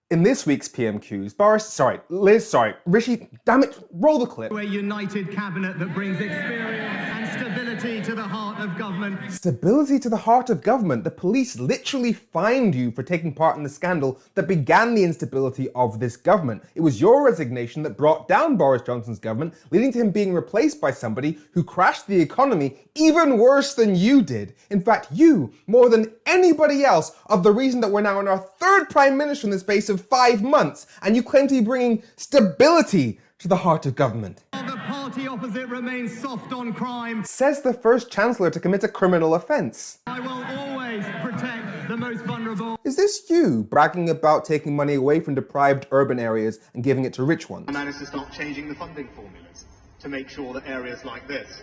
In this week's PMQs, Rishi, damn it, roll the clip. A united cabinet that brings experience and stability to the heart of government. Stability to the heart of government? The police literally fined you for taking part in the scandal that began the instability of this government. It was your resignation that brought down Boris Johnson's government, leading to him being replaced by somebody who crashed the economy even worse than you did. In fact, you, more than anybody else, are the reason that we're now in our third prime minister in the space of 5 months, and you claim to be bringing stability to the heart of government. The party opposite remains soft on crime. Says the first chancellor to commit a criminal offence. I will always protect the most vulnerable. Is this you bragging about taking money away from deprived urban areas and giving it to rich ones? I managed to start changing the funding formulas to make sure that areas like this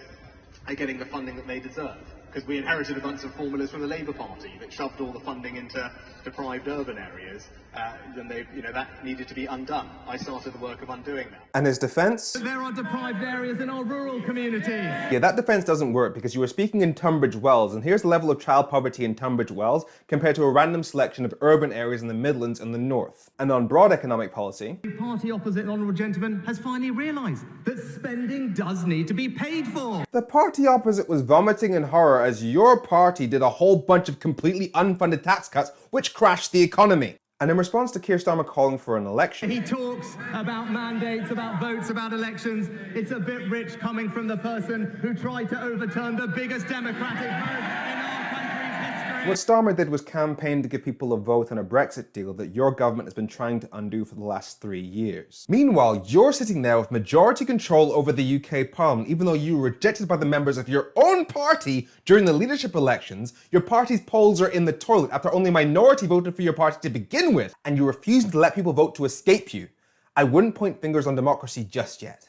are getting the funding that they deserve. Because we inherited a bunch of formulas from the Labour Party that shoved all the funding into deprived urban areas, and that needed to be undone. I started the work of undoing that. And his defence? There are deprived areas in our rural communities. Yeah, that defence doesn't work because you were speaking in Tunbridge Wells, and here's the level of child poverty in Tunbridge Wells compared to a random selection of urban areas in the Midlands and the North. And on broad economic policy, the party opposite, honourable gentleman, has finally realised that spending does need to be paid for. The party opposite was vomiting in horror as your party did a whole bunch of completely unfunded tax cuts which crashed the economy. And in response to Keir Starmer calling for an election, he talks about mandates, about votes, about elections. It's a bit rich coming from the person who tried to overturn the biggest democratic vote in our country's history. What Starmer did was campaign to give people a vote on a Brexit deal that your government has been trying to undo for the last 3 years. Meanwhile, you're sitting there with majority control over the UK Parliament, even though you were rejected by the members of your own party during the leadership elections. Your party's polls are in the toilet after only a minority voted for your party to begin with, and you refuse to let people vote to escape you. I wouldn't point fingers on democracy just yet.